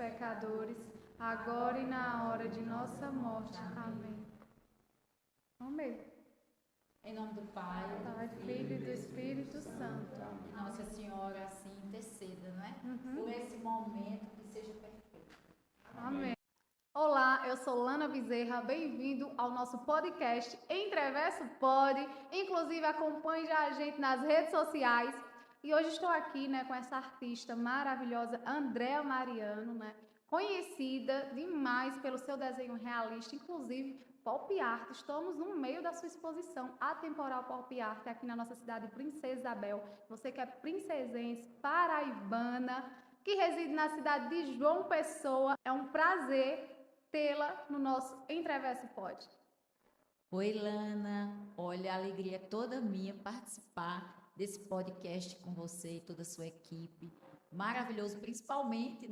pecadores, agora e na hora de nossa morte. Amém. Amém. Em nome do Pai, do Filho e do Espírito Santo. E Nossa Senhora assim interceda, não é? Uhum. Por esse momento que seja perfeito. Amém. Olá, eu sou Lana Bezerra, bem-vindo ao nosso podcast Entreverso Pod. Inclusive, acompanhe já a gente nas redes sociais. E hoje estou aqui, com essa artista maravilhosa, Andréa Mariano, conhecida demais pelo seu desenho realista, inclusive Pop Art. Estamos no meio da sua exposição Atemporal Pop Art aqui na nossa cidade Princesa Isabel. Você que é princesense, paraibana, que reside na cidade de João Pessoa, é um prazer tê-la no nosso Entreverso Pod. Oi, Lana. Olha, a alegria é toda minha participar desse podcast com você e toda a sua equipe. Maravilhoso, principalmente,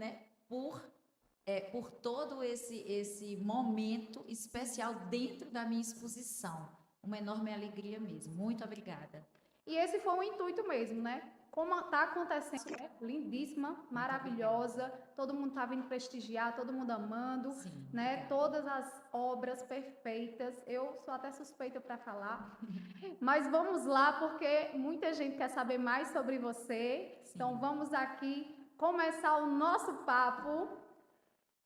por todo esse momento especial dentro da minha exposição. Uma enorme alegria mesmo. Muito obrigada. E esse foi o intuito mesmo, Como está acontecendo, lindíssima, maravilhosa, todo mundo está vindo prestigiar, todo mundo amando, Sim, todas as obras perfeitas. Eu sou até suspeita para falar, mas vamos lá porque muita gente quer saber mais sobre você. Sim. Então vamos aqui começar o nosso papo.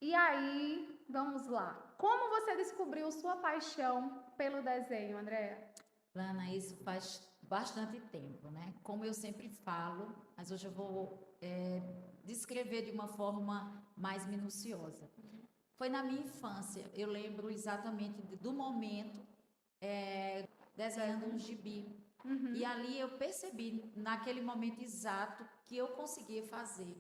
E aí, vamos lá. Como você descobriu sua paixão pelo desenho, Andréa? Lana, isso faz bastante tempo, Como eu sempre falo, mas hoje eu vou descrever de uma forma mais minuciosa. Foi na minha infância, eu lembro exatamente do momento desenhando um gibi. Uhum. E ali eu percebi, naquele momento exato, que eu conseguia fazer,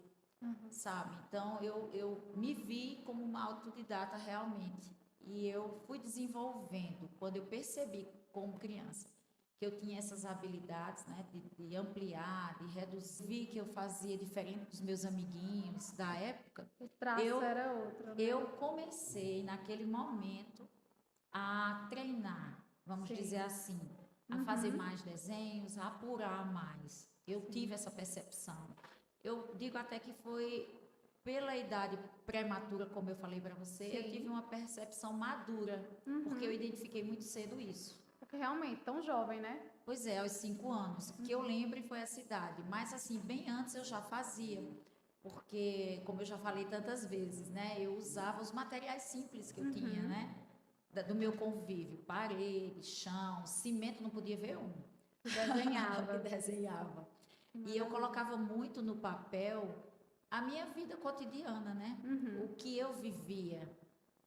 sabe? Então, eu me vi como uma autodidata realmente. E eu fui desenvolvendo, quando eu percebi, como criança, que eu tinha essas habilidades, de ampliar, de reduzir, que eu fazia diferente dos meus amiguinhos da época. O traço era outro, Eu comecei, naquele momento, a treinar, vamos Sim. dizer assim, a fazer mais desenhos, a apurar mais. Eu tive essa percepção. Eu digo até que foi pela idade prematura, como eu falei para você, Sim. Eu tive uma percepção madura, porque eu identifiquei muito cedo isso. Porque realmente, tão jovem, Pois é, aos 5 anos, que eu lembro foi essa idade. Mas assim, bem antes eu já fazia, porque, como eu já falei tantas vezes, eu usava os materiais simples que eu tinha, do meu convívio, parede, chão, cimento, não podia ver um. Desenhava. Que desenhava. E eu colocava muito no papel a minha vida cotidiana, O que eu vivia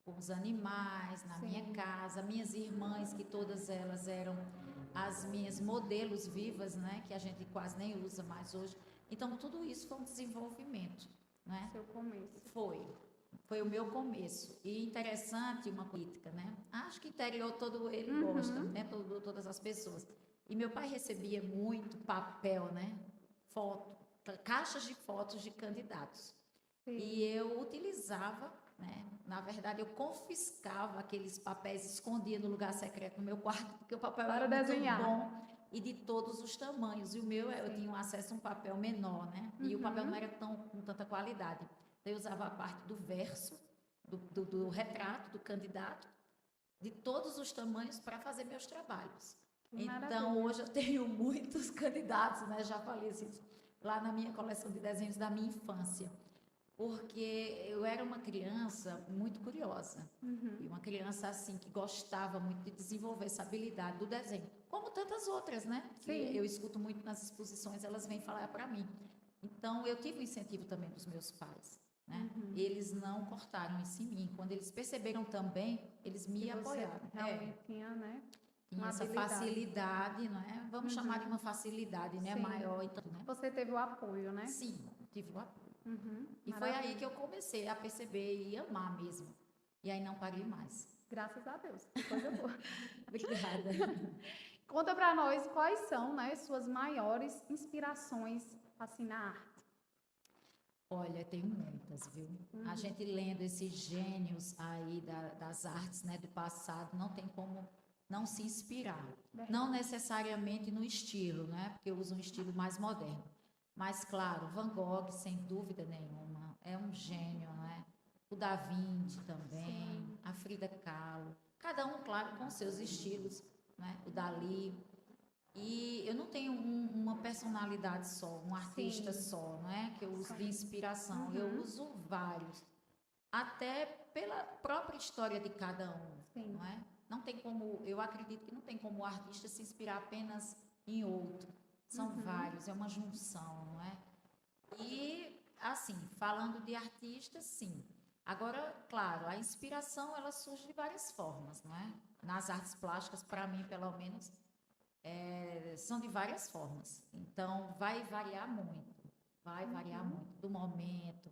com os animais, na minha casa, minhas irmãs, que todas elas eram as minhas modelos vivas, Que a gente quase nem usa mais hoje. Então, tudo isso foi um desenvolvimento, Seu começo. Foi o meu começo. E interessante uma crítica, Acho que interior todo ele gosta, todas as pessoas. E meu pai recebia muito papel, Foto, caixas de fotos de candidatos. Sim. E eu utilizava, na verdade, eu confiscava aqueles papéis, escondia no lugar secreto no meu quarto, porque o papel era muito bom e de todos os tamanhos. E o meu, eu tinha um acesso a um papel menor, E o papel não era com tanta qualidade. Então, eu usava a parte do verso, do retrato do candidato, de todos os tamanhos para fazer meus trabalhos. Então, hoje eu tenho muitos candidatos, já falei assim, lá na minha coleção de desenhos da minha infância, porque eu era uma criança muito curiosa, e uma criança assim que gostava muito de desenvolver essa habilidade do desenho, como tantas outras, que eu escuto muito nas exposições, elas vêm falar para mim. Então, eu tive o incentivo também dos meus pais, Eles não cortaram isso em mim. Quando eles perceberam também, eles me apoiaram. Realmente tinha, Tinha essa facilidade, Vamos chamar de uma facilidade, maior. Então, Você teve o apoio, Sim, tive o apoio. E foi aí que eu comecei a perceber e amar mesmo. E aí não parei mais. Graças a Deus, que coisa boa. Obrigada. Conta para nós quais são, suas maiores inspirações assim na arte. Olha, tenho muitas, viu? A gente lendo esses gênios aí das artes, do passado, não tem como não se inspirar. Não necessariamente no estilo, Porque eu uso um estilo mais moderno. Mas, claro, Van Gogh, sem dúvida nenhuma, é um gênio, né? O Da Vinci também, Sim. a Frida Kahlo, cada um, claro, com seus estilos, né? O Dali. E eu não tenho uma personalidade só, um artista Sim. só, não é? Que eu uso de inspiração. Eu Uhum. uso vários, até pela própria história de cada um, Sim. não é? Não tem como, eu acredito que não tem como o artista se inspirar apenas em outro. São vários, é uma junção, não é? E, assim, falando de artistas, sim. Agora, claro, a inspiração, ela surge de várias formas, não é? Nas artes plásticas, para mim, pelo menos, são de várias formas. Então, vai variar muito. Vai variar muito do momento,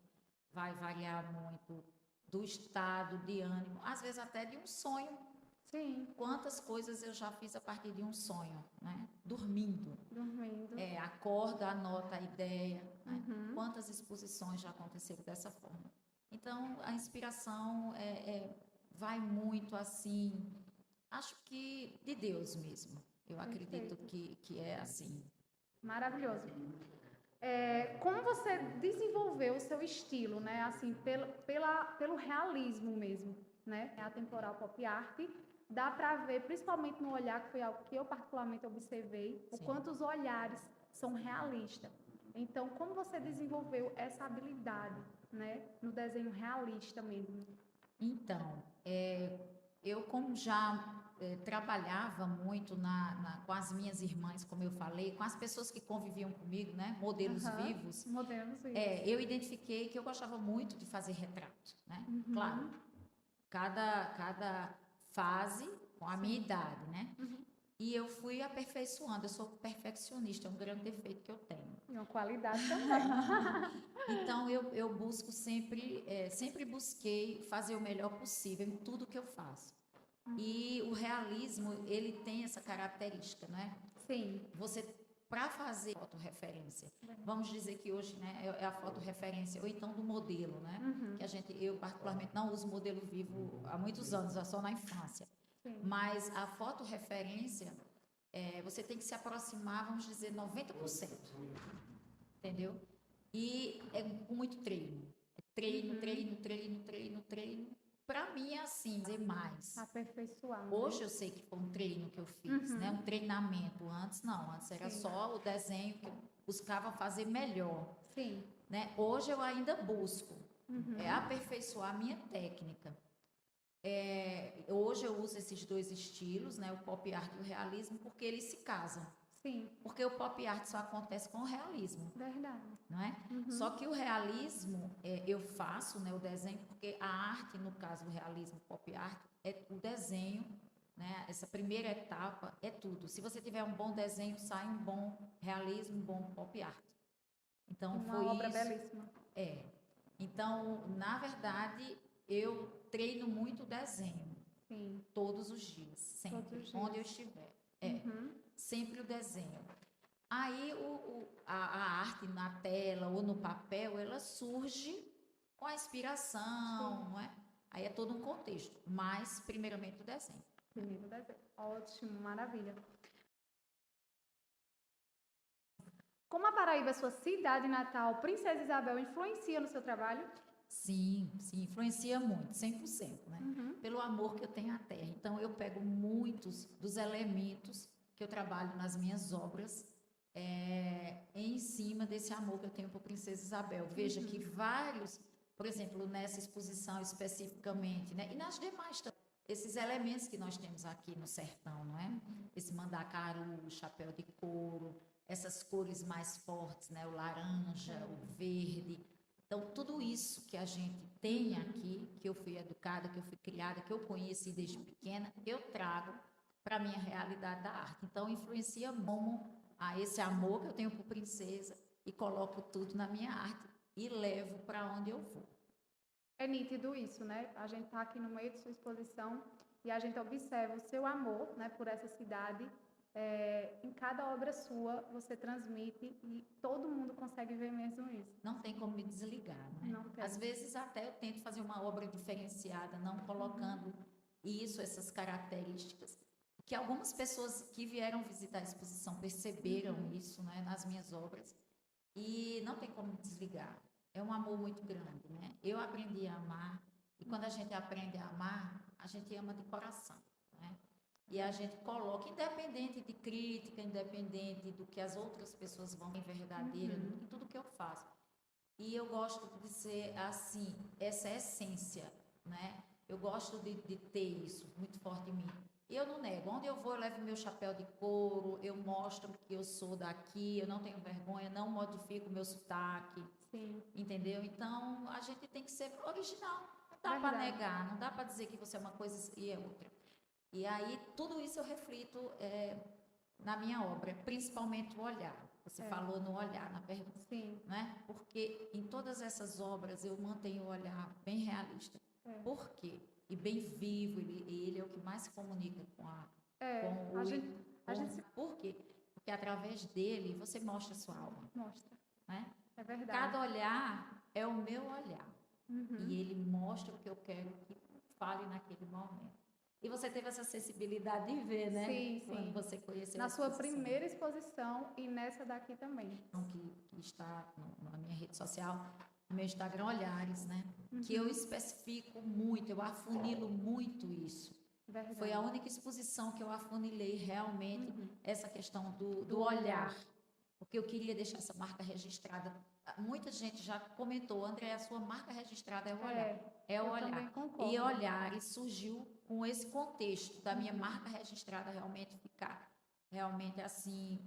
vai variar muito do estado de ânimo, às vezes até de um sonho. Sim. Quantas coisas eu já fiz a partir de um sonho, né? Dormindo. Dormindo. Acorda, anota a ideia, né? Uhum. Quantas exposições já aconteceram dessa forma. Então, a inspiração vai muito assim, acho que de Deus mesmo. Eu acredito Perfeito. que é assim. Maravilhoso. Como você desenvolveu o seu estilo, né? Assim, pelo realismo mesmo, né? A temporal pop art dá para ver, principalmente no olhar, que foi algo que eu particularmente observei, o Sim. quanto os olhares são realistas. Então, como você desenvolveu essa habilidade, né? No desenho realista mesmo? Então, eu como já trabalhava muito com as minhas irmãs, como eu falei, com as pessoas que conviviam comigo, né, modelos Aham. vivos, Modelos vivos. eu identifiquei que eu gostava muito de fazer retrato, né? Uhum. Claro, cada fase com a minha idade, né? Uhum. E eu fui aperfeiçoando, eu sou perfeccionista, é um grande defeito que eu tenho. E uma qualidade também. Então, eu busco sempre busquei fazer o melhor possível em tudo que eu faço. E o realismo, ele tem essa característica, né? Sim. Você, para fazer fotorreferência, vamos dizer que hoje, né, é a fotorreferência, ou então do modelo, né? Uhum. Que eu particularmente não uso modelo vivo há muitos anos, é só na infância. Sim. Mas a fotorreferência, você tem que se aproximar, vamos dizer, 90%. Entendeu? E é com muito treino. Treino, treino, treino, treino, treino. Para mim é assim, fazer mais. Aperfeiçoar. Hoje eu sei que foi um treino que eu fiz, né? Um treinamento. Antes não, antes era Sim. só o desenho que eu buscava fazer melhor, Sim. né? Hoje eu ainda busco aperfeiçoar a minha técnica. Hoje eu uso esses dois estilos, né? O pop art e o realismo, porque eles se casam. Sim. Porque o pop art só acontece com o realismo. Verdade. Não é? Só que o realismo, eu faço, né, o desenho, porque a arte, no caso, o realismo pop art, é o desenho, né? Essa primeira etapa é tudo. Se você tiver um bom desenho, sai um bom realismo, um bom pop art. Então, Uma foi obra isso. belíssima. Então, na verdade, eu treino muito o desenho. Sim. Todos os dias, sempre. Todos os dias. Onde eu estiver. Sempre o desenho. Aí a arte na tela ou no papel, ela surge com a inspiração, não é? Aí é todo um contexto, mas primeiramente o desenho. Primeiro desenho. Ótimo, maravilha. Como a Paraíba é sua cidade natal, Princesa Isabel influencia no seu trabalho? Sim, influencia muito, 100%, né? Pelo amor que eu tenho à terra. Então, eu pego muitos dos elementos que eu trabalho nas minhas obras em cima desse amor que eu tenho por Princesa Isabel. Veja que vários, por exemplo, nessa exposição especificamente, né? E nas demais também, esses elementos que nós temos aqui no sertão, não é? Esse mandacaru, o chapéu de couro, essas cores mais fortes, né? O laranja, o verde. Então, tudo isso que a gente tem aqui, que eu fui educada, que eu fui criada, que eu conheci desde pequena, eu trago para a minha realidade da arte. Então, influencia muito a esse amor que eu tenho por princesa e coloco tudo na minha arte e levo para onde eu vou. É nítido isso, né? A gente está aqui no meio de sua exposição e a gente observa o seu amor, né, por essa cidade. Em cada obra sua, você transmite e todo mundo consegue ver mesmo isso. Não tem como me desligar, né? Não tem. Às vezes até eu tento fazer uma obra diferenciada, não colocando essas características. Que algumas pessoas que vieram visitar a exposição perceberam isso, né, nas minhas obras. E não tem como me desligar. é um amor muito grande, né? Eu aprendi a amar, e quando a gente aprende a amar, a gente ama de coração, né? E a gente coloca, independente de crítica, independente do que as outras pessoas vão em verdadeira, em tudo que eu faço. E eu gosto de ser assim, essa essência, né? Eu gosto de ter isso muito forte em mim. E eu não nego. Onde eu vou, eu levo meu chapéu de couro, eu mostro que eu sou daqui, eu não tenho vergonha, não modifico o meu sotaque. Sim. Entendeu? Então, a gente tem que ser original. Não dá para negar, não dá para dizer que você é uma coisa e é outra. E aí, tudo isso eu reflito na minha obra, principalmente o olhar. Você falou no olhar, na pergunta. Sim. Né? Porque em todas essas obras eu mantenho o olhar bem realista. Por quê? E bem vivo, ele é o que mais se comunica com o Por quê? Porque através dele você mostra a sua alma. Mostra. Né? É verdade. Cada olhar é o meu olhar. E ele mostra o que eu quero que fale naquele momento. E você teve essa sensibilidade de ver, né? Sim, sim. Quando você conheceu na sua primeira exposição e nessa daqui também. Que está na minha rede social, no meu Instagram, Olhares, né? Que eu especifico muito, eu afunilo muito isso. Verdade. Foi a única exposição que eu afunilei realmente essa questão do olhar. Porque eu queria deixar essa marca registrada. Muita gente já comentou, André, a sua marca registrada é o olhar. É o olhar. E Olhares surgiu com esse contexto da minha marca registrada realmente ficar realmente assim,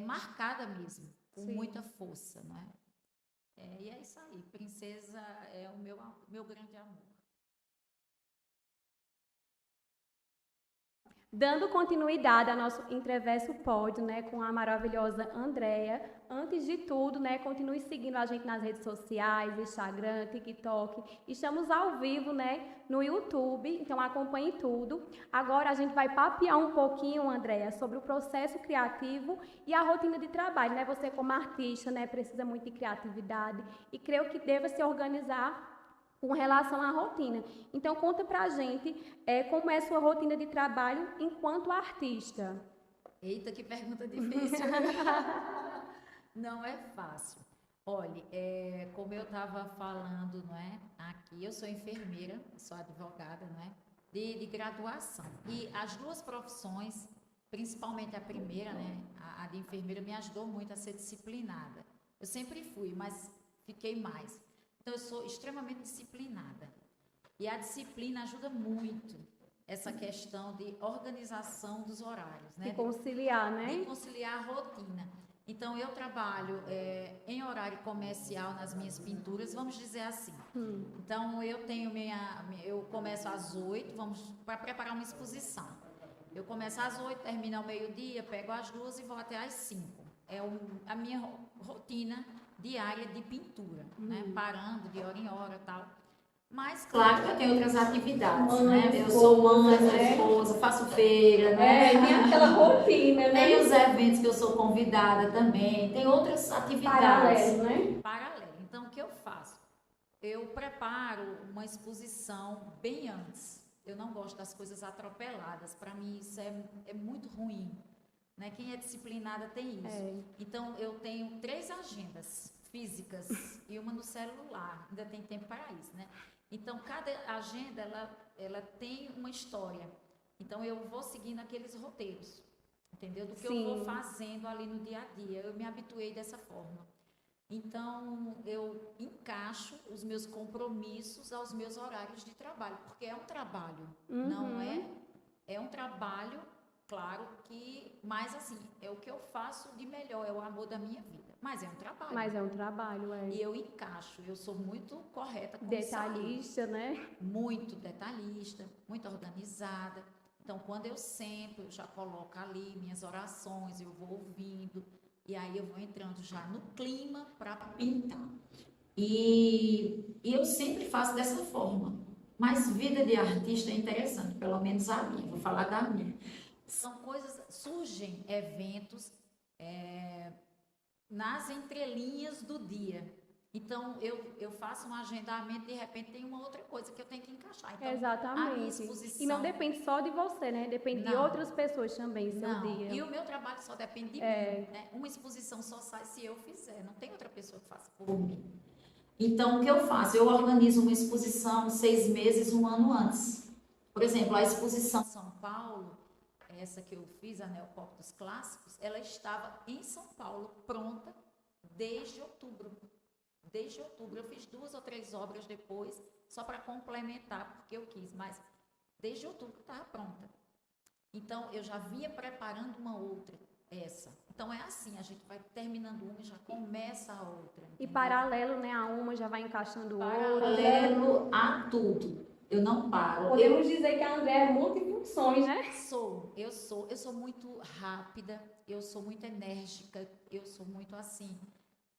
marcada mesmo, com muita força, né? E é isso aí, Princesa é o meu grande amor. Dando continuidade ao nosso Entreverso Pod, né, com a maravilhosa Andréia. Antes de tudo, né, continue seguindo a gente nas redes sociais, Instagram, TikTok. Estamos ao vivo, né, no YouTube, então acompanhe tudo. Agora a gente vai papear um pouquinho, Andréia, sobre o processo criativo e a rotina de trabalho, né? Você como artista, né, precisa muito de criatividade e creio que deva se organizar com relação à rotina. Então, conta pra gente como é a sua rotina de trabalho enquanto artista. Eita, que pergunta difícil. Não é fácil. Olha, como eu estava falando, não é? Aqui, eu sou enfermeira, sou advogada, não é? De graduação. E as duas profissões, principalmente a primeira, né? A de enfermeira, me ajudou muito a ser disciplinada. Eu sempre fui, mas fiquei mais. Então, eu sou extremamente disciplinada. E a disciplina ajuda muito essa questão de organização dos horários, né? De conciliar, né? De conciliar a rotina. Então, eu trabalho em horário comercial nas minhas pinturas, vamos dizer assim. Então, eu começo às 8, para preparar uma exposição. Eu começo às 8, termino ao meio-dia, pego às 2 e vou até às 5. É a minha rotina diária de pintura, né? Parando de hora em hora e tal. Mas, claro que eu tenho outras atividades, né? Eu sou mãe, sou esposa, faço feira, né? Tem aquela rotina, né? Tem os eventos que eu sou convidada também, tem outras atividades. Paralelo, né? Paralelo. Então, o que eu faço? Eu preparo uma exposição bem antes. Eu não gosto das coisas atropeladas. Para mim, isso é muito ruim. Né? Quem é disciplinada tem isso. Então, eu tenho 3 agendas físicas e uma no celular. Ainda tem tempo para isso, né? Então, cada agenda, ela tem uma história. Então, eu vou seguindo aqueles roteiros, entendeu? Do que eu vou fazendo ali no dia a dia. Eu me habituei dessa forma. Então, eu encaixo os meus compromissos aos meus horários de trabalho, porque é um trabalho, não é? É um trabalho, claro que, mas assim, é o que eu faço de melhor, é o amor da minha vida. Mas é um trabalho. Mas é um trabalho, E eu encaixo, eu sou muito correta com detalhista, isso. né? Muito detalhista, muito organizada. Então, quando eu sento, eu já coloco ali minhas orações, eu vou ouvindo, e aí eu vou entrando já no clima para pintar. E eu sempre faço dessa forma. Mas vida de artista é interessante, pelo menos a minha, vou falar da minha. São coisas, surgem eventos nas entrelinhas do dia. Então, eu faço um agendamento, de repente tem uma outra coisa que eu tenho que encaixar. Então, a minha Exatamente. exposição... E não depende só de você, né? Depende de Não. outras pessoas também, seu Não, dia. e o meu trabalho só depende de mim, né? Uma exposição só sai se eu fizer, não tem outra pessoa que faça por mim. Então, o que eu faço? Eu organizo uma exposição 6 meses, 1 ano antes. Por exemplo, a exposição em São Paulo, essa que eu fiz, a Neopop dos Clássicos, ela estava em São Paulo, pronta, desde outubro. Desde outubro. Eu fiz 2 ou 3 obras depois, só para complementar, porque eu quis, mas desde outubro estava pronta. Então, eu já vinha preparando uma outra, essa. Então, é assim, a gente vai terminando uma e já começa a outra. E entendeu? paralelo, né, a uma já vai encaixando outra. Paralelo a tudo. Eu não paro. Podemos dizer que a Andréia é multifunções, né? Eu sou muito rápida, eu sou muito enérgica, eu sou muito assim.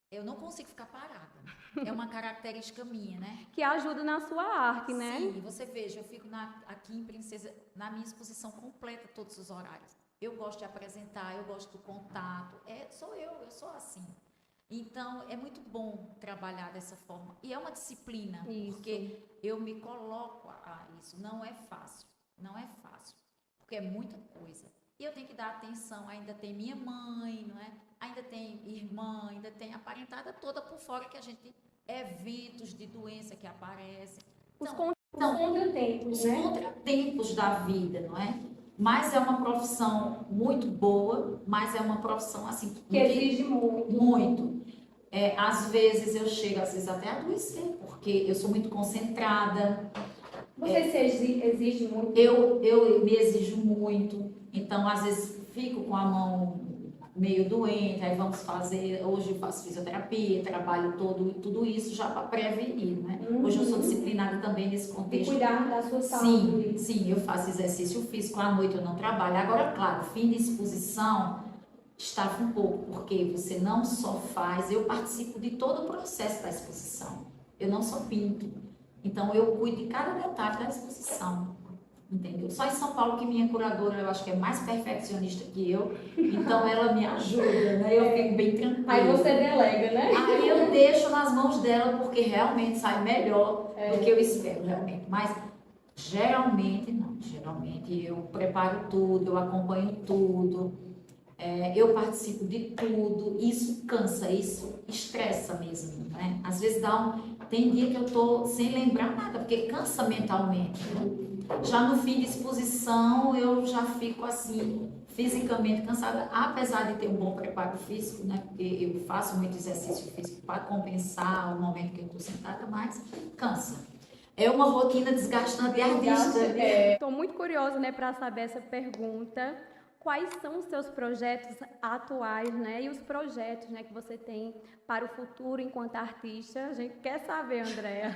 Eu não consigo ficar parada. É uma característica minha, né? Que ajuda na sua arte, né? Sim, você veja, eu fico aqui em Princesa, na minha exposição completa, todos os horários. Eu gosto de apresentar, eu gosto do contato. Eu sou assim. Então, é muito bom trabalhar dessa forma. E é uma disciplina, Isso. porque eu me coloco a isso. Não é fácil, não é fácil, porque é muita coisa. E eu tenho que dar atenção, ainda tem minha mãe, não é? Ainda tem irmã, ainda tem a parentada toda por fora que a gente... Eventos de doença que aparecem. Os Então, contratempos, os né? contratempos da vida, não é? Mas é uma profissão muito boa, mas é uma profissão assim Que exige muito. muito. Às vezes eu chego, às vezes até a adoecer, porque eu sou muito concentrada. Você se exige muito? Eu me exijo muito, então às vezes fico com a mão meio doente, aí vamos fazer, hoje eu faço fisioterapia, trabalho tudo isso já para prevenir, né? Hoje eu sou disciplinada também nesse contexto. De cuidar da sua saúde. Sim, eu faço exercício físico, à noite eu não trabalho. Agora, claro, fim de exposição, estafa um pouco, porque você não só faz, eu participo de todo o processo da exposição, eu não só pinto, então eu cuido de cada detalhe da exposição. Entendeu? Só em São Paulo que minha curadora, eu acho que é mais perfeccionista que eu, então ela me ajuda, né? Eu fico bem tranquila. Aí você delega, né? Aí eu deixo nas mãos dela, porque realmente sai melhor do que eu espero, realmente. Mas geralmente não, geralmente eu preparo tudo, eu acompanho tudo, eu participo de tudo, isso cansa, isso estressa mesmo, né? Às vezes tem dia que eu tô sem lembrar nada, porque cansa mentalmente, né? Já no fim de exposição, eu já fico assim, fisicamente cansada, apesar de ter um bom preparo físico, né? Porque eu faço muito exercício físico para compensar o momento que eu estou sentada, mas cansa. É uma rotina desgastante de artista. Estou muito curiosa, né, para saber essa pergunta. Quais são os seus projetos atuais, né? E os projetos, né, que você tem para o futuro enquanto artista? A gente quer saber, Andréia.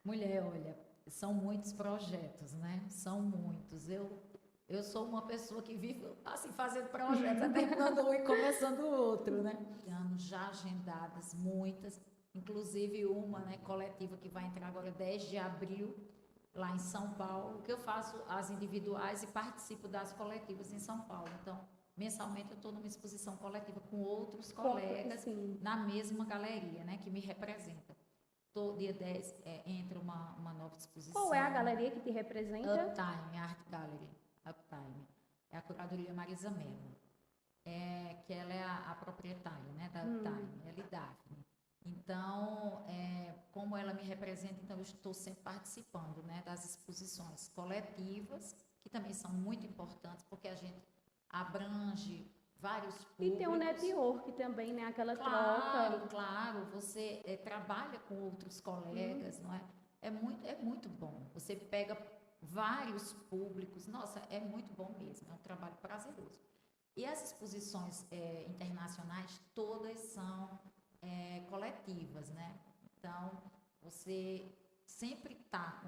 Mulher, olha, são muitos projetos, né? São muitos. Eu sou uma pessoa que vive assim, fazendo projetos, terminando um e começando o outro, né? Anos já agendadas, muitas, inclusive uma, né, coletiva que vai entrar agora 10 de abril, lá em São Paulo, que eu faço as individuais e participo das coletivas em São Paulo. Então, mensalmente eu estou numa exposição coletiva com outros colegas na mesma galeria, né, que me representa. Dia 10 entra uma nova exposição. Qual é a galeria que te representa? Uptime, Art Gallery. Uptime. É a curadoria Marisa Mello. Que ela é a proprietária, né, da Uptime, ela e Daphne. Então, como ela me representa, então eu estou sempre participando, né, das exposições coletivas, que também são muito importantes, porque a gente abrange vários públicos. E tem um network também, né? Aquela troca. Claro, você trabalha com outros colegas, não é? É muito bom. Você pega vários públicos, nossa, é muito bom mesmo, é um trabalho prazeroso. E as exposições internacionais, todas são coletivas, né? Então, você sempre está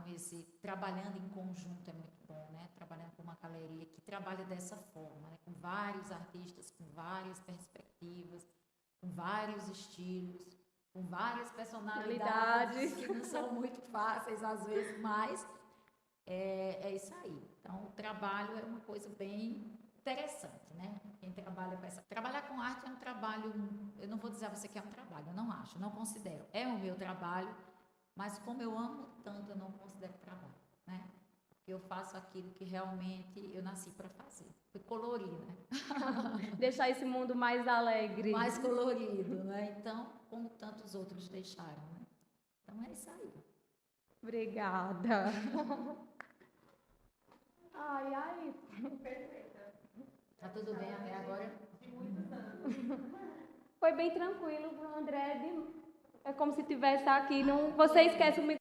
trabalhando em conjunto, é muito bom, né? Trabalhando com uma galeria que trabalha dessa forma, né? Com vários artistas, com várias perspectivas, com vários estilos, com várias personalidades que não são muito fáceis às vezes, mas é isso aí. Então, o trabalho é uma coisa bem interessante, né? quem trabalha com essa. Trabalhar com arte é um trabalho, eu não vou dizer a você que é um trabalho, eu não acho, não considero. É o meu trabalho, mas como eu amo tanto, eu não considero trabalho, né? Porque eu faço aquilo que realmente eu nasci para fazer. Fui colorir, né? Deixar esse mundo mais alegre. Mais colorido, né? Então, como tantos outros deixaram, né? Então é isso aí. Obrigada. Ai, ai. Tá tudo bem até agora? Foi bem tranquilo pro André. É como se tivesse aqui. Não, você esquece o microfone.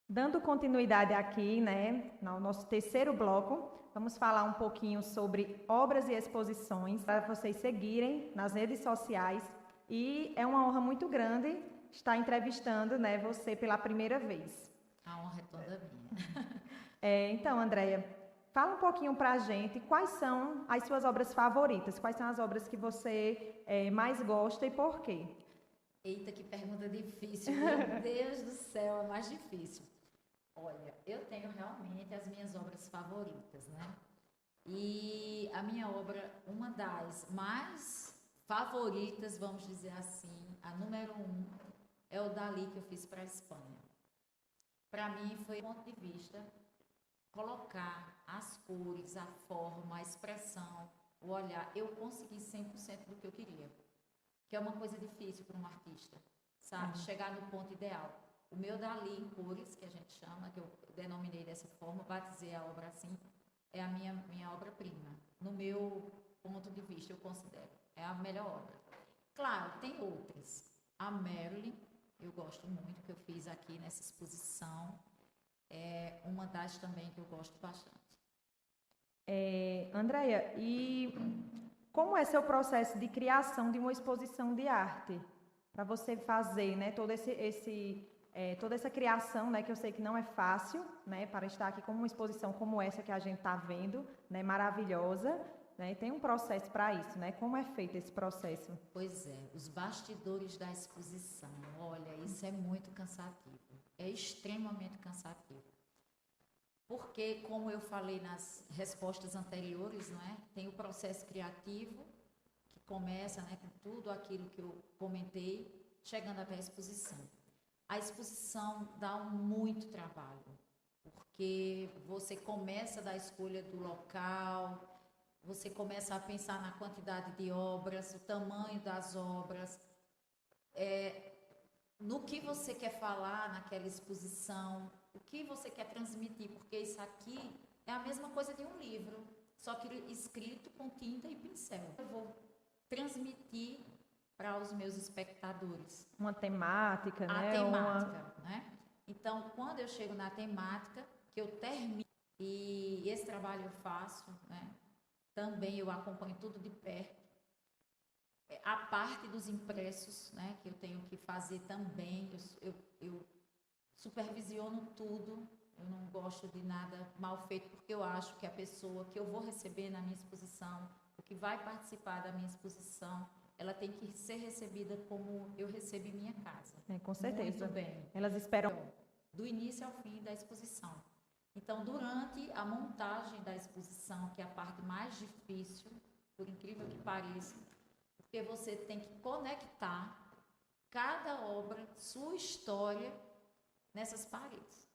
Dando continuidade aqui, né, no nosso terceiro bloco, vamos falar um pouquinho sobre obras e exposições para vocês seguirem nas redes sociais. E é uma honra muito grande estar entrevistando, né, você pela primeira vez. A honra é toda minha. Então, Andréia, fala um pouquinho para a gente quais são as suas obras favoritas, quais são as obras que você mais gosta e por quê? Eita, que pergunta difícil. Meu Deus do céu, é mais difícil. Olha, eu tenho realmente as minhas obras favoritas, né? E a minha obra, uma das mais favoritas, vamos dizer assim, a número 1, é o Dalí que eu fiz para a Espanha. Para mim foi um ponto de vista colocar as cores, a forma, a expressão, o olhar. Eu consegui 100% do que eu queria, que é uma coisa difícil para um artista, sabe? Chegar no ponto ideal. O meu Dalí em cores, que a gente chama, que eu denominei dessa forma, batizei a obra assim, é a minha obra-prima. No meu ponto de vista, eu considero. É a melhor obra. Claro, tem outras. A Marilyn, eu gosto muito, que eu fiz aqui nessa exposição. É uma das também que eu gosto bastante. Andréia, e como é seu processo de criação de uma exposição de arte? Para você fazer, né, toda essa criação, né, que eu sei que não é fácil, né, para estar aqui com uma exposição como essa que a gente está vendo, né, maravilhosa, né, tem um processo para isso, né? Como é feito esse processo? Pois é, os bastidores da exposição, olha, isso é muito cansativo, é extremamente cansativo. Porque, como eu falei nas respostas anteriores, não é? Tem o processo criativo, que começa, né, com tudo aquilo que eu comentei, chegando até a exposição. A exposição dá muito trabalho, porque você começa da escolha do local, você começa a pensar na quantidade de obras, o tamanho das obras, no que você quer falar naquela exposição, o que você quer transmitir, porque isso aqui é a mesma coisa de um livro, só que escrito com tinta e pincel. Eu vou transmitir para os meus espectadores. Uma temática, A né? temática, né? Então, quando eu chego na temática, que eu termino, e esse trabalho eu faço, né? Também eu acompanho tudo de perto. A parte dos impressos, né? Que eu tenho que fazer também, eu supervisiono tudo. Eu não gosto de nada mal feito, porque eu acho que a pessoa que eu vou receber na minha exposição, o que vai participar da minha exposição, ela tem que ser recebida como eu recebo em minha casa. Com certeza. Muito bem. Elas esperam. Do início ao fim da exposição. Então, durante a montagem da exposição, que é a parte mais difícil, por incrível que pareça, porque você tem que conectar cada obra, sua história, nessas paredes.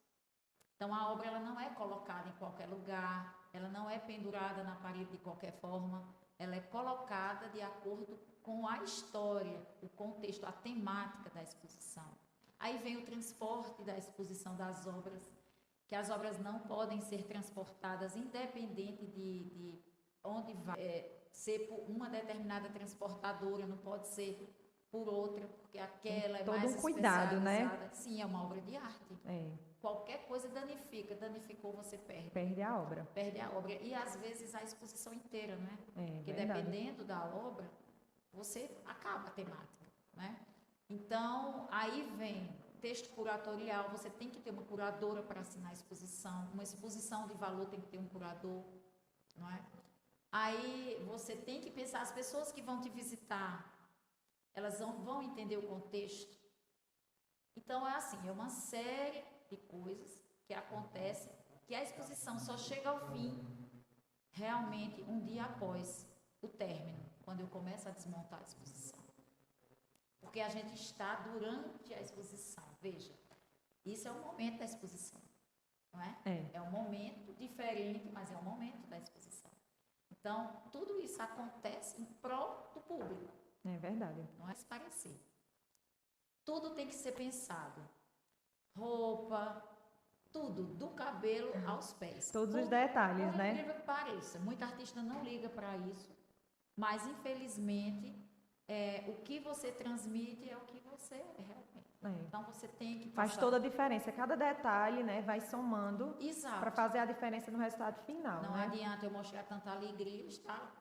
Então, a obra ela não é colocada em qualquer lugar, ela não é pendurada na parede de qualquer forma, ela é colocada de acordo com a história, o contexto, a temática da exposição. Aí vem o transporte da exposição das obras, que as obras não podem ser transportadas independente de onde vai ser por uma determinada transportadora, não pode ser por outra, porque aquela é mais todo um cuidado, né? Sim, é uma obra de arte. Qualquer coisa danificou, você perde. Perde a obra. Perde a obra. E às vezes a exposição inteira, né? Porque verdade. dependendo da obra, você acaba a temática, né? Então, aí vem texto curatorial, você tem que ter uma curadora para assinar a exposição, uma exposição de valor tem que ter um curador, não é? Aí você tem que pensar, as pessoas que vão te visitar, elas vão entender o contexto. Então, é assim, é uma série de coisas que acontecem, que a exposição só chega ao fim, realmente, um dia após. o término, quando eu começo a desmontar a exposição. Porque a gente está durante a exposição. Veja, isso é o momento da exposição, não é? É um momento diferente, mas é um momento da exposição. Então, tudo isso acontece em prol do público. É verdade. Não é se parecer. Tudo tem que ser pensado. Roupa, tudo, do cabelo aos pés. Todos os detalhes, né? Por incrível que pareça, muita artista não liga para isso, mas infelizmente o que você transmite é o que você é realmente. Então você tem que faz toda a diferença. Cada detalhe, né, vai somando para fazer a diferença no resultado final. Não né? adianta eu mostrar tanta alegria e estar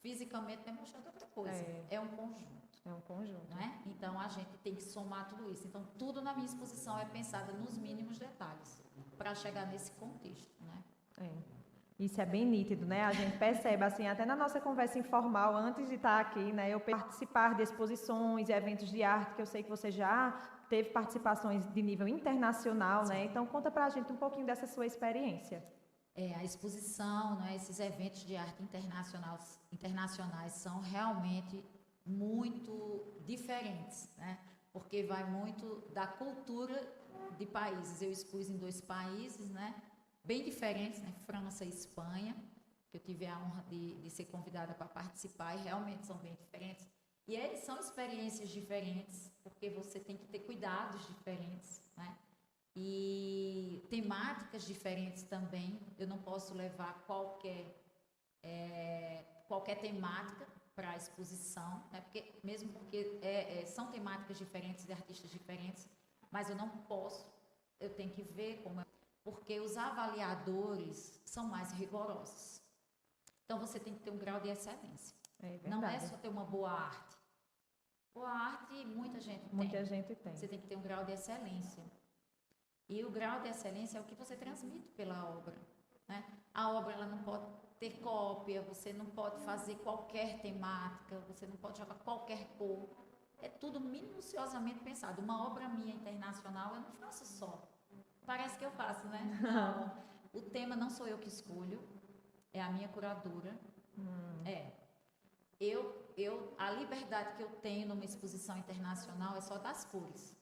fisicamente demonstrando outra coisa. É um conjunto. É um conjunto. Né? Então a gente tem que somar tudo isso. Então tudo na minha exposição é pensado nos mínimos detalhes para chegar nesse contexto, né? Isso é bem nítido, né? A gente percebe, assim, até na nossa conversa informal, antes de estar aqui, né? Eu participar de exposições e eventos de arte, que eu sei que você já teve participações de nível internacional, né? Então, conta pra gente um pouquinho dessa sua experiência. A exposição, né? Esses eventos de arte internacionais são realmente muito diferentes, né? Porque vai muito da cultura de países. Eu expus em 2 países, né? Bem diferentes, né? França e Espanha, que eu tive a honra de ser convidada para participar, e realmente são bem diferentes. E eles são experiências diferentes, porque você tem que ter cuidados diferentes, né? E temáticas diferentes também. Eu não posso levar qualquer temática para a exposição, né? Mesmo porque são temáticas diferentes de artistas diferentes, mas eu não posso, eu tenho que ver como porque os avaliadores são mais rigorosos. Então, você tem que ter um grau de excelência. Não é só ter uma boa arte. Boa arte, muita gente tem. Você tem que ter um grau de excelência. E o grau de excelência é o que você transmite pela obra, né? A obra ela não pode ter cópia, você não pode fazer qualquer temática, você não pode jogar qualquer cor. É tudo minuciosamente pensado. Uma obra minha internacional, eu não faço só. Parece que eu faço, né? Não. O tema não sou eu que escolho, é a minha curadora. A liberdade que eu tenho numa exposição internacional é só das cores.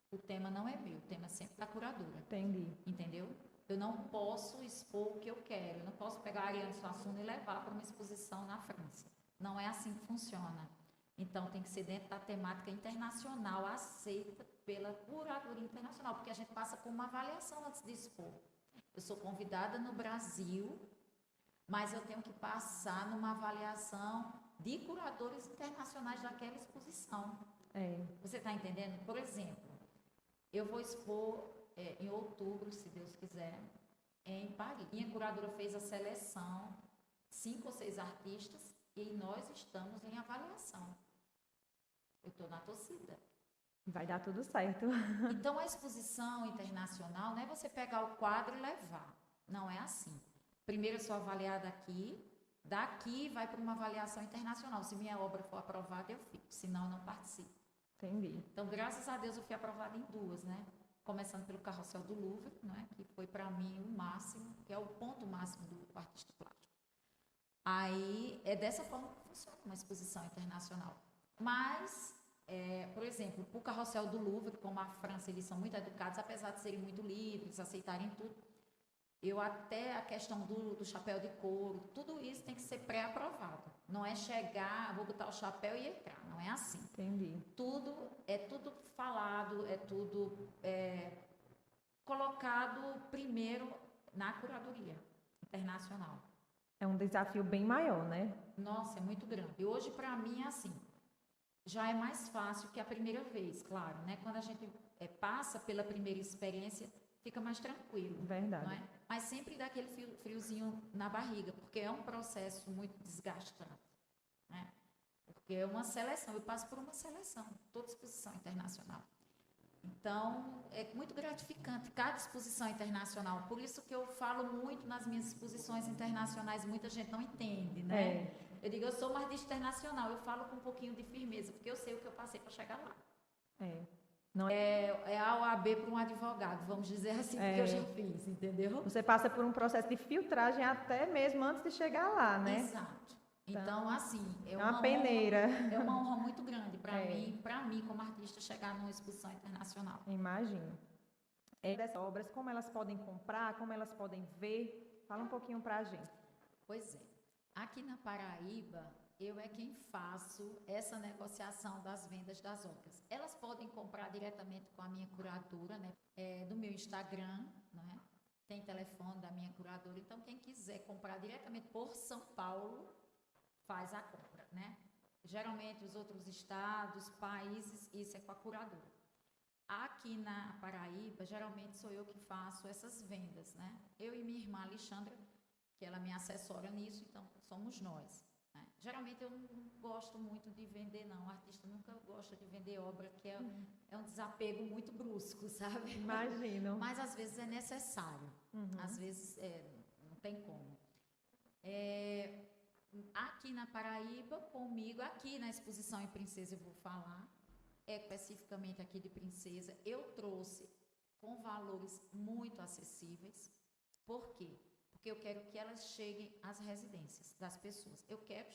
O tema não é meu, o tema é sempre da curadora. Entendi. Entendeu? Eu não posso expor o que eu quero, eu não posso pegar a Ariane Suassuna e levar para uma exposição na França. Não é assim que funciona. Então, tem que ser dentro da temática internacional, aceita pela curadoria internacional, porque a gente passa por uma avaliação antes de expor. Eu sou convidada no Brasil, mas eu tenho que passar numa avaliação de curadores internacionais daquela exposição. Você está entendendo? Por exemplo, eu vou expor em outubro, se Deus quiser, em Paris. Minha curadora fez a seleção, 5 ou 6 artistas, e nós estamos em avaliação. Eu estou na torcida. Vai dar tudo certo. Então, a exposição internacional não é você pegar o quadro e levar. Não é assim. Primeiro eu sou avaliada aqui, daqui vai para uma avaliação internacional. Se minha obra for aprovada, eu fico. Senão, eu não participo. Entendi. Então, graças a Deus, eu fui aprovada em 2, né? Começando pelo Carrossel do Louvre, né? Que foi para mim o máximo, que é o ponto máximo do artista plástico. Aí, é dessa forma que funciona uma exposição internacional. Mas, por exemplo, o Carrossel do Louvre, como a França, eles são muito educados, apesar de serem muito livres, aceitarem tudo, até a questão do chapéu de couro, tudo isso tem que ser pré-aprovado. Não é chegar, vou botar o chapéu e entrar, não é assim. Entendi. É tudo falado, é tudo colocado primeiro na curadoria internacional. É um desafio bem maior, né? Nossa, é muito grande. E hoje, para mim, é assim, já é mais fácil que a primeira vez, claro, né? Quando a gente passa pela primeira experiência, fica mais tranquilo. Verdade. Não é? Mas sempre dá aquele friozinho na barriga, porque é um processo muito desgastante, né? Porque é uma seleção, eu passo por uma seleção, toda exposição internacional. Então, é muito gratificante cada exposição internacional. Por isso que eu falo muito nas minhas exposições internacionais, muita gente não entende, né? Eu digo, eu sou uma artista internacional, eu falo com um pouquinho de firmeza, porque eu sei o que eu passei para chegar lá. Não é a OAB para um advogado, vamos dizer assim, porque eu já fiz, entendeu? Você passa por um processo de filtragem até mesmo antes de chegar lá, né? Exato. Então, assim, É uma peneira. é uma honra muito grande É. para mim como artista chegar numa exposição internacional. Imagino. Dessas obras, como elas podem comprar, como elas podem ver? Fala um pouquinho para a gente. Pois é. Aqui na Paraíba, eu é quem faço essa negociação das vendas das obras. Elas podem comprar diretamente com a minha curadora, né? Do meu Instagram, né? Tem telefone da minha curadora. Então, quem quiser comprar diretamente por São Paulo, faz a compra, né? Geralmente, os outros estados, países, isso é com a curadora. Aqui na Paraíba, geralmente sou eu que faço essas vendas, né? Eu e minha irmã Alexandra, que ela me assessora nisso, então somos nós. Né? Geralmente eu não gosto muito de vender, não. O artista nunca gosta de vender obra, que é um desapego muito brusco, sabe? Imagino. Mas às vezes é necessário, às vezes não tem como. Aqui na Paraíba, comigo, aqui na exposição em Princesa eu vou falar, especificamente aqui de Princesa, eu trouxe com valores muito acessíveis. Por quê? Porque eu quero que elas cheguem às residências das pessoas. Eu quero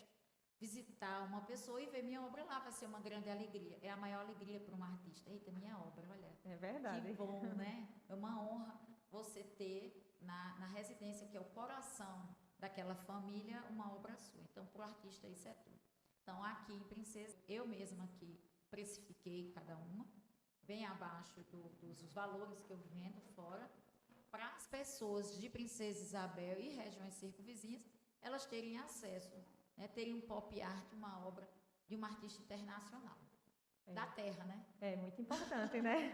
visitar uma pessoa e ver minha obra lá, vai ser uma grande alegria. É a maior alegria para um artista. Eita, minha obra, olha. É verdade. Que bom, né? É uma honra você ter na residência, que é o coração daquela família, uma obra sua. Então, para o artista, isso é tudo. Então, aqui em Princesa, eu mesma aqui precifiquei cada uma, bem abaixo dos valores que eu vendo fora, para as pessoas de Princesa Isabel e regiões circunvizinhas, elas terem acesso, né, terem um pop art, uma obra de uma artista internacional, da terra, né? É muito importante, né?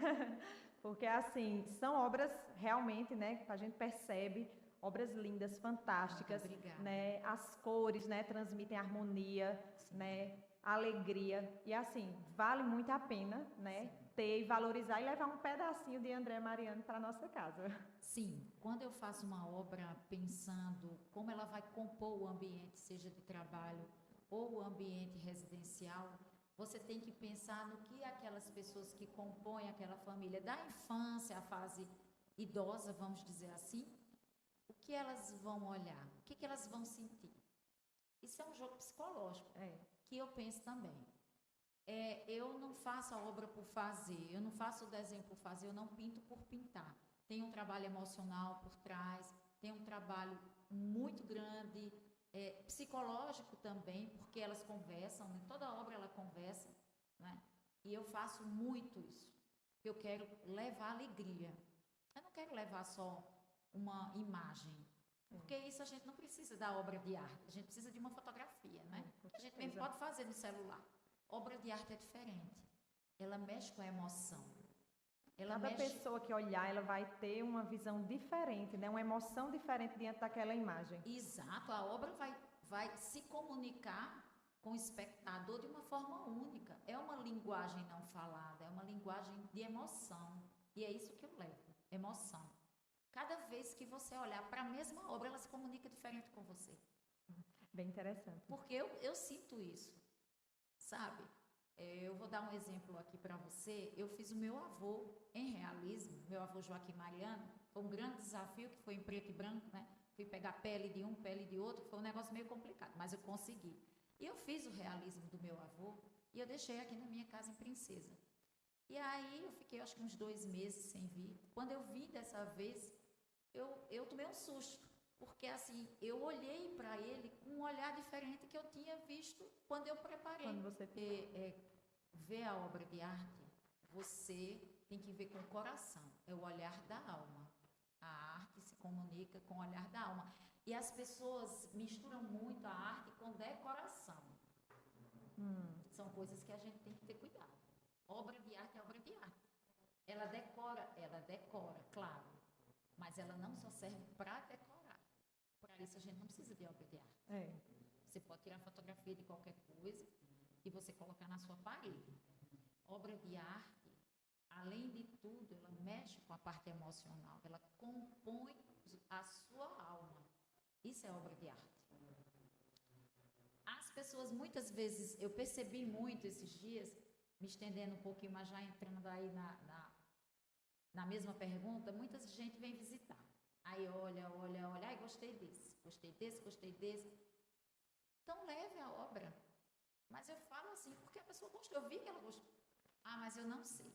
Porque, assim, são obras realmente, né, que a gente percebe, obras lindas, fantásticas, Muito obrigada. né? As cores, né, transmitem harmonia, Sim. né, alegria. E, assim, vale muito a pena, né, ter e valorizar e levar um pedacinho de André Mariano para nossa casa. Sim, quando eu faço uma obra pensando como ela vai compor o ambiente, seja de trabalho ou o ambiente residencial, você tem que pensar no que aquelas pessoas que compõem aquela família, da infância à fase idosa, vamos dizer assim, o que elas vão olhar, o que elas vão sentir. Isso é um jogo psicológico, que eu penso também. Eu não faço a obra por fazer, eu não faço o desenho por fazer, eu não pinto por pintar. Tem um trabalho emocional por trás, tem um trabalho muito grande, psicológico também, porque elas conversam, né? Toda obra ela conversa, né? E eu faço muito isso. Eu quero levar alegria. Eu não quero levar só uma imagem, porque isso a gente não precisa da obra de arte, a gente precisa de uma fotografia, né? Que a gente mesmo pode fazer no celular. Obra de arte é diferente. Ela mexe com a emoção. Cada pessoa que olhar, ela vai ter uma visão diferente, né? Uma emoção diferente diante daquela imagem. Exato, a obra vai se comunicar com o espectador de uma forma única. É uma linguagem não falada, é uma linguagem de emoção. E é isso que eu levo, emoção. Cada vez que você olhar para a mesma obra, ela se comunica diferente com você. Bem interessante. Porque eu sinto isso, sabe? Eu vou dar um exemplo aqui para você. Eu fiz o meu avô em realismo, meu avô Joaquim Mariano. Foi um grande desafio, que foi em preto e branco, né? Fui pegar pele de um, pele de outro. Foi um negócio meio complicado, mas eu consegui. E eu fiz o realismo do meu avô e eu deixei aqui na minha casa em Princesa. E aí eu fiquei, acho que uns 2 meses sem vir. Quando eu vim dessa vez, eu tomei um susto. Porque, assim, eu olhei para ele com um olhar diferente que eu tinha visto quando eu preparei. Quando você Ver a obra de arte, você tem que ver com o coração. É o olhar da alma. A arte se comunica com o olhar da alma. E as pessoas misturam muito a arte com decoração. São coisas que a gente tem que ter cuidado. Obra de arte é obra de arte. Ela decora, claro. Mas ela não só serve para decorar. Para isso a gente não precisa de obra de arte. Você pode tirar fotografia de qualquer coisa e você colocar na sua parede. Obra de arte, além de tudo, ela mexe com a parte emocional, ela compõe a sua alma. Isso é obra de arte. As pessoas, muitas vezes, eu percebi muito esses dias, me estendendo um pouquinho, mas já entrando aí na mesma pergunta, muita gente vem visitar. Aí olha, ai, gostei desse. Então, leve a obra. Mas eu falo assim, porque a pessoa gostou, eu vi que ela gostou. Ah, mas eu não sei.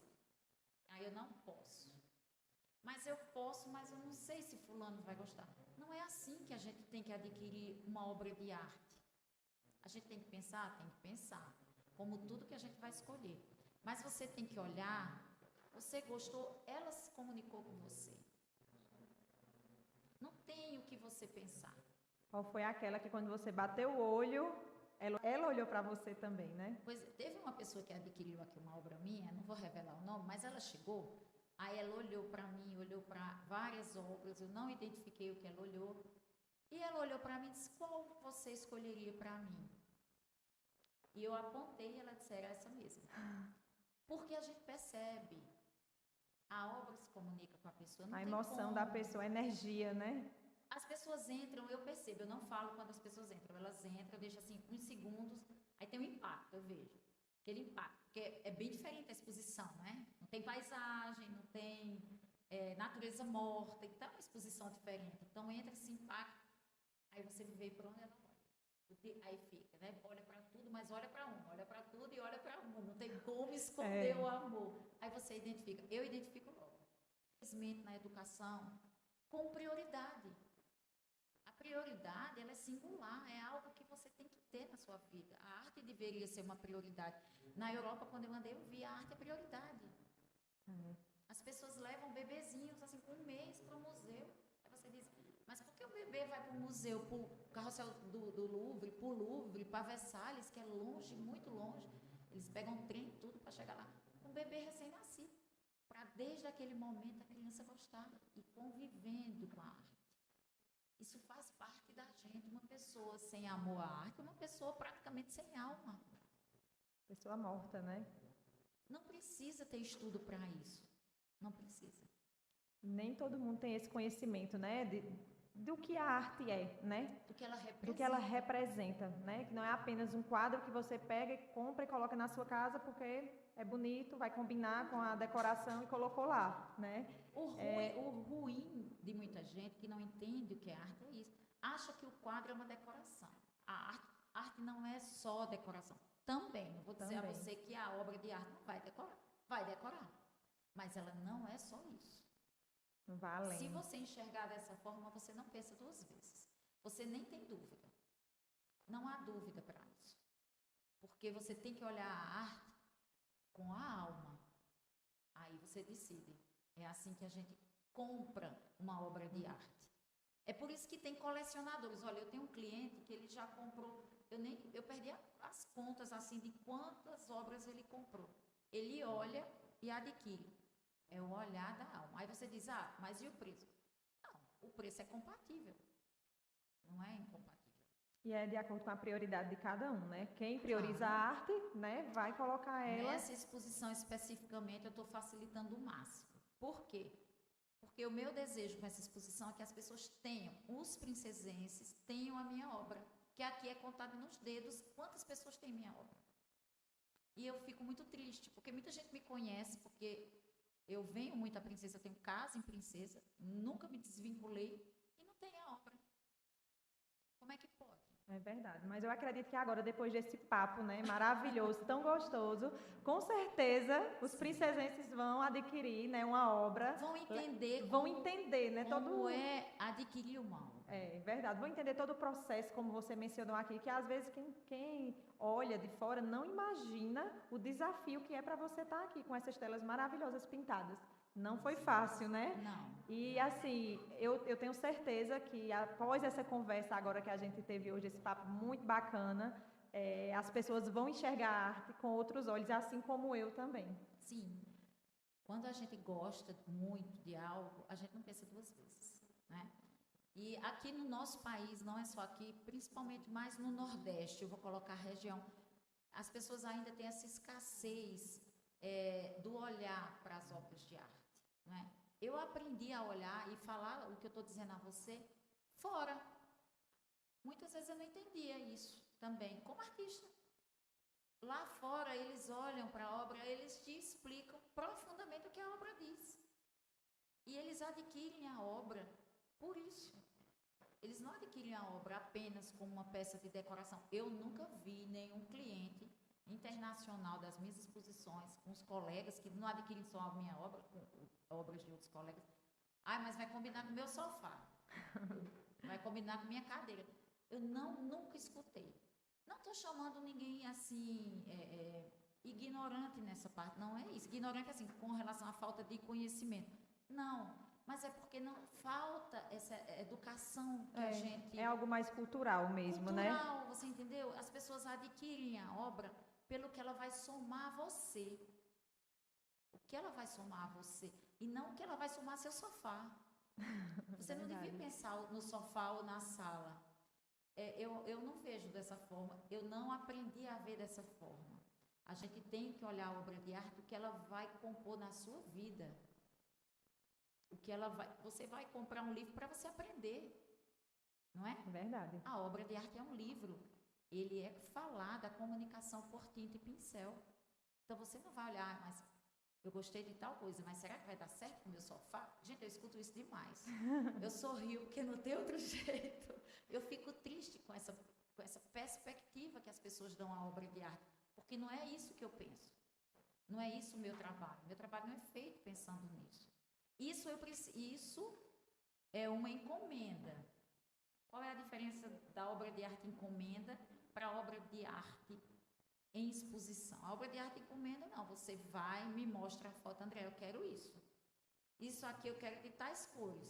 Ah, eu não posso. Mas eu posso, mas eu não sei se fulano vai gostar. Não é assim que a gente tem que adquirir uma obra de arte. A gente tem que pensar, como tudo que a gente vai escolher. Mas você tem que olhar, você gostou, ela se comunicou com você. Não tem o que você pensar. Qual foi aquela que quando você bateu o olho, ela olhou para você também, né? Pois teve uma pessoa que adquiriu aqui uma obra minha, não vou revelar o nome, mas ela chegou, aí ela olhou para mim, olhou para várias obras, eu não identifiquei o que ela olhou, e ela olhou para mim e disse, qual você escolheria para mim? E eu apontei e ela disse, era essa mesma. Porque a gente percebe, a obra se comunica com a pessoa, não A tem emoção como. da pessoa, a energia, né? As pessoas entram, eu percebo, eu não falo quando as pessoas entram, elas entram, eu deixo assim uns segundos, aí tem um impacto, eu vejo. Aquele impacto, porque é bem diferente a exposição, né? Não tem paisagem, não tem natureza morta, então é uma exposição diferente. Então entra esse impacto, aí você vê por onde ela olha. Aí fica, né? Olha para tudo, mas olha para um, olha para tudo e olha para um. Não tem como esconder o amor. Aí você identifica, eu identifico logo. Infelizmente na educação, com prioridade. A prioridade, ela é singular, é algo que você tem que ter na sua vida. A arte deveria ser uma prioridade. Na Europa, quando eu andei, eu vi a arte é prioridade. As pessoas levam bebezinhos, assim, com um mês para o museu. Aí você diz, mas por que o bebê vai para o museu, para o carrossel do Louvre, para o Louvre, para Versalhes, que é longe, muito longe. Eles pegam um trem tudo para chegar lá. Com um bebê recém-nascido. Para, desde aquele momento, a criança gostar e convivendo com a arte. Isso faz parte da gente. Uma pessoa sem amor à arte é uma pessoa praticamente sem alma. Pessoa morta, né? Não precisa ter estudo para isso. Não precisa. Nem todo mundo tem esse conhecimento, né? Do que a arte é, né? Do que ela representa. Do que ela representa, né? Que não é apenas um quadro que você pega, compra e coloca na sua casa porque é bonito, vai combinar com a decoração e colocou lá, né? O ruim de muita gente que não entende o que é arte é isso. Acha que o quadro é uma decoração. A arte não é só decoração. Também, não vou dizer a você que a obra de arte não vai decorar. Vai decorar. Mas ela não é só isso. Valendo. Se você enxergar dessa forma, você não pensa duas vezes. Você nem tem dúvida. Não há dúvida para isso. Porque você tem que olhar a arte com a alma. Aí você decide. É assim que a gente compra uma obra de arte. É por isso que tem colecionadores. Olha, eu tenho um cliente que ele já comprou, eu perdi as contas assim de quantas obras ele comprou. Ele olha e adquire. É o olhar da alma. Aí você diz, mas e o preço? Não, o preço é compatível. Não é incompatível. E é de acordo com a prioridade de cada um, né? Quem prioriza a arte, né, vai colocar ela... Nessa exposição especificamente, eu estou facilitando o máximo. Por quê? Porque o meu desejo com essa exposição é que as pessoas tenham, os princesenses tenham a minha obra. Que aqui é contado nos dedos quantas pessoas têm minha obra. E eu fico muito triste, porque muita gente me conhece, porque eu venho muito a Princesa, eu tenho casa em Princesa, nunca me desvinculei e não tem a obra. Como é que pode? É verdade, mas eu acredito que agora, depois desse papo, né, maravilhoso, tão gostoso, com certeza os princesenses vão adquirir, né, uma obra. Vão entender né, como é adquirir uma obra. É verdade, vão entender todo o processo, como você mencionou aqui, que às vezes quem olha de fora não imagina o desafio que é para você estar aqui com essas telas maravilhosas pintadas. Não foi fácil, né? Não. E assim, eu tenho certeza que após essa conversa agora que a gente teve hoje, esse papo muito bacana, as pessoas vão enxergar a arte com outros olhos, assim como eu também. Sim. Quando a gente gosta muito de algo, a gente não pensa duas vezes, né? E aqui no nosso país, não é só aqui, principalmente mais no Nordeste, eu vou colocar a região, as pessoas ainda têm essa escassez do olhar para as obras de arte. Né? Eu aprendi a olhar e falar o que eu estou dizendo a você fora. Muitas vezes eu não entendia isso também, como artista. Lá fora, eles olham para a obra, eles te explicam profundamente o que a obra diz. E eles adquirem a obra por isso. eles não adquirem a obra apenas como uma peça de decoração. Eu nunca vi nenhum cliente internacional das minhas exposições, com os colegas, que não adquirem só a minha obra, com obras de outros colegas. Ai, mas vai combinar com o meu sofá. Vai combinar com minha cadeira. Eu nunca escutei. Não estou chamando ninguém assim, ignorante nessa parte, não é isso. Ignorante assim, com relação à falta de conhecimento. Não, mas é porque não falta essa educação que a gente... É algo mais cultural mesmo, né? Cultural, você entendeu? As pessoas adquirem a obra pelo que ela vai somar a você. O que ela vai somar a você. E não o que ela vai somar a seu sofá. Você não devia pensar no sofá ou na sala. Eu não vejo dessa forma. Eu não aprendi a ver dessa forma. A gente tem que olhar a obra de arte, o que ela vai compor na sua vida. Você vai comprar um livro para você aprender. Não é? Verdade. A obra de arte é um livro. Ele é falado, a comunicação por tinta e pincel. Então você não vai olhar, mas eu gostei de tal coisa, mas será que vai dar certo com o meu sofá? Gente, eu escuto isso demais. Eu sorrio porque não tem outro jeito. Eu fico triste com essa perspectiva que as pessoas dão à obra de arte, porque não é isso que eu penso. Não é isso o meu trabalho. Meu trabalho não é feito pensando nisso. Isso é uma encomenda. Qual é a diferença da obra de arte encomenda para a obra de arte em exposição? A obra de arte encomenda, não. Você vai e me mostra a foto, André, eu quero isso. Isso aqui eu quero de tais cores.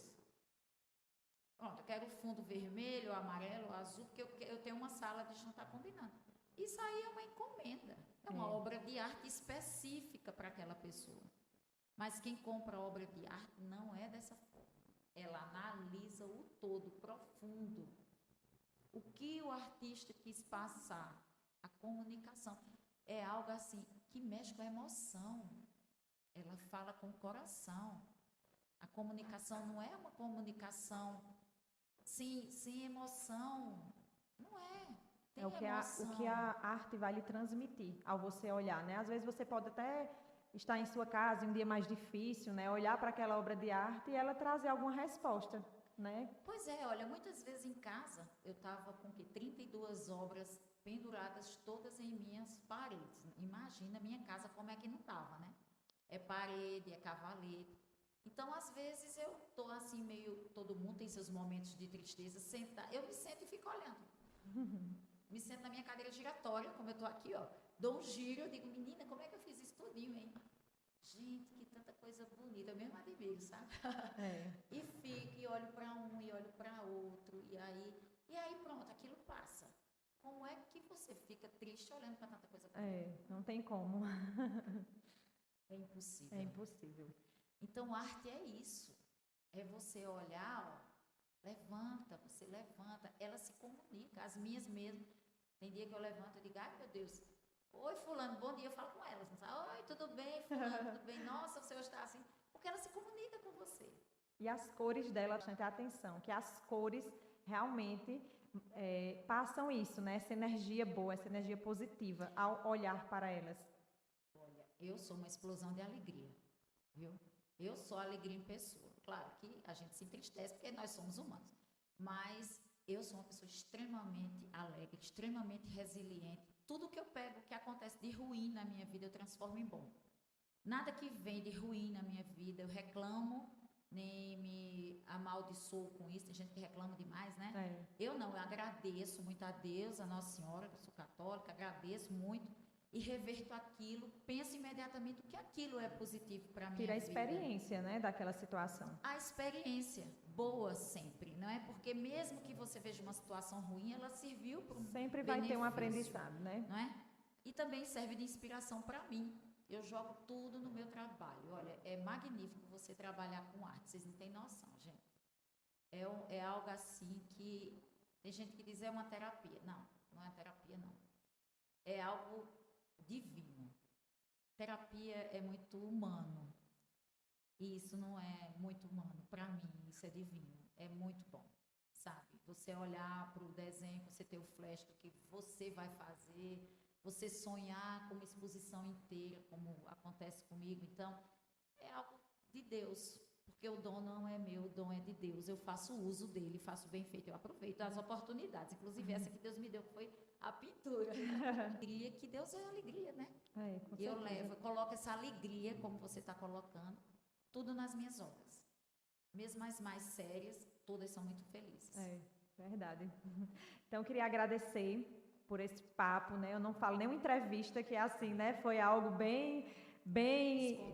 Pronto, eu quero o fundo vermelho, amarelo, azul, porque eu tenho uma sala de jantar combinando. Isso aí é uma encomenda. É uma obra de arte específica para aquela pessoa. Mas quem compra a obra de arte não é dessa forma. Ela analisa o todo, profundo. O que o artista quis passar, a comunicação, é algo assim que mexe com a emoção. Ela fala com o coração. A comunicação não é uma comunicação sem emoção. Não é. Tem o que a arte vai lhe transmitir ao você olhar, né? Às vezes você pode até estar em sua casa em um dia mais difícil, né? Olhar para aquela obra de arte e ela trazer alguma resposta, né? Pois é, olha, muitas vezes em casa eu estava com 32 obras penduradas todas em minhas paredes. Imagina a minha casa como é que não estava, né? É parede, é cavalete. Então, às vezes eu tô assim meio, todo mundo tem seus momentos de tristeza, eu me sento e fico olhando. Me sento na minha cadeira giratória, como eu tô aqui, ó. Dou um giro, eu digo, menina, como é que eu fiz isso tudinho, hein? Gente, que tanta coisa bonita, eu mesmo admiro, sabe? E fico, e olho para um, e olho para outro, e aí pronto, aquilo passa. Como é que você fica triste olhando para tanta coisa bonita? Não tem como. É impossível. É impossível. Então, arte é isso. É você olhar, ó, você levanta, ela se comunica, as minhas mesmo. Tem dia que eu levanto e digo, ai meu Deus, oi fulano, bom dia, eu falo com elas. Oi, tudo bem, fulano, tudo bem? Nossa, você hoje está assim. Porque ela se comunica com você. E as cores dela, bastante atenção, que as cores realmente passam isso, né? Essa energia boa, essa energia positiva ao olhar para elas. Olha, eu sou uma explosão de alegria, viu? Eu sou alegria em pessoa. Claro que a gente se entristece porque nós somos humanos. Mas eu sou uma pessoa extremamente alegre, extremamente resiliente. Tudo que eu pego, que acontece de ruim na minha vida, eu transformo em bom. Nada que vem de ruim na minha vida, eu reclamo, nem me amaldiçoo com isso. Tem gente que reclama demais, né? Eu não, eu agradeço muito a Deus, a Nossa Senhora, que eu sou católica, agradeço muito. E reverto aquilo, penso imediatamente o que aquilo é positivo para mim. Tira a experiência, né, daquela situação. A experiência, boa sempre, não é? Porque mesmo que você veja uma situação ruim, ela serviu para um sempre vai ter um aprendizado, né? Não é? E também serve de inspiração para mim. Eu jogo tudo no meu trabalho. Olha, é magnífico você trabalhar com arte, vocês não têm noção, gente. É algo assim que... Tem gente que diz é uma terapia. Não, não é terapia, não. É algo divino. Terapia é muito humano. E isso não é muito humano. Para mim, isso é divino. É muito bom, sabe? Você olhar para o desenho, você ter o flash do que você vai fazer, você sonhar com uma exposição inteira, como acontece comigo. Então, é algo de Deus. porque o dom não é meu, o dom é de Deus. Eu faço uso dele, faço bem feito, eu aproveito as oportunidades. Inclusive, essa que Deus me deu foi a pintura. Alegria, que Deus é alegria, né? Com E eu certeza. eu coloco essa alegria, como você está colocando, tudo nas minhas obras. Mesmo as mais sérias, todas são muito felizes. Verdade. Então, eu queria agradecer por esse papo, né? Eu não falo nem uma entrevista que é assim, né? Foi algo bem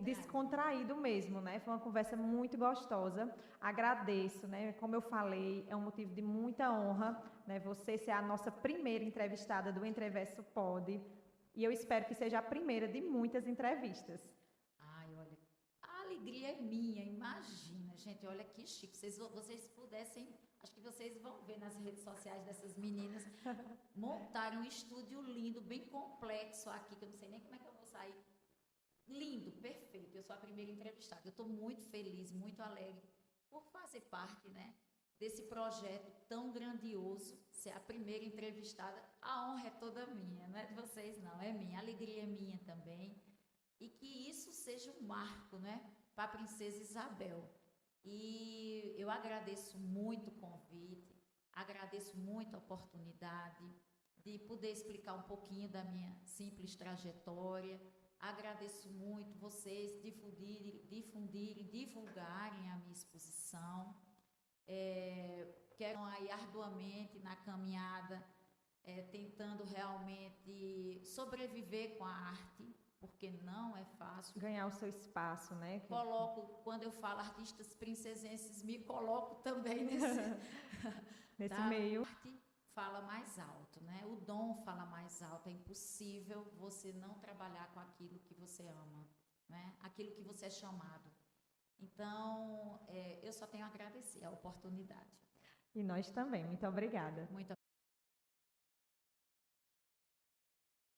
descontraído mesmo, né? Foi uma conversa muito gostosa. Agradeço, né? Como eu falei, é um motivo de muita honra, né? Você ser a nossa primeira entrevistada do Entreverso Pod. E eu espero que seja a primeira de muitas entrevistas. Ai, olha, a alegria é minha, imagina, gente, olha que chique. Vocês pudessem, acho que vocês vão ver nas redes sociais dessas meninas, montaram um estúdio lindo, bem complexo aqui, que eu não sei nem como é que eu vou sair. Lindo, perfeito. Eu sou a primeira entrevistada. Eu estou muito feliz, muito alegre por fazer parte, né, desse projeto tão grandioso, ser a primeira entrevistada. A honra é toda minha, não é de vocês, não, é minha. A alegria é minha também. E que isso seja um marco, né, para a Princesa Isabel. E eu agradeço muito o convite, agradeço muito a oportunidade de poder explicar um pouquinho da minha simples trajetória. Agradeço muito vocês divulgarem a minha exposição. Quero aí arduamente na caminhada, tentando realmente sobreviver com a arte, porque não é fácil. Ganhar o seu espaço, né? Coloco, quando eu falo artistas princesenses, me coloco também nesse meio. A arte fala mais alto, né? O dom fala mais alto. É impossível você não trabalhar com aquilo que você ama, né? Aquilo que você é chamado. Então, eu só tenho a agradecer a oportunidade. E nós também. Muito obrigada. Muito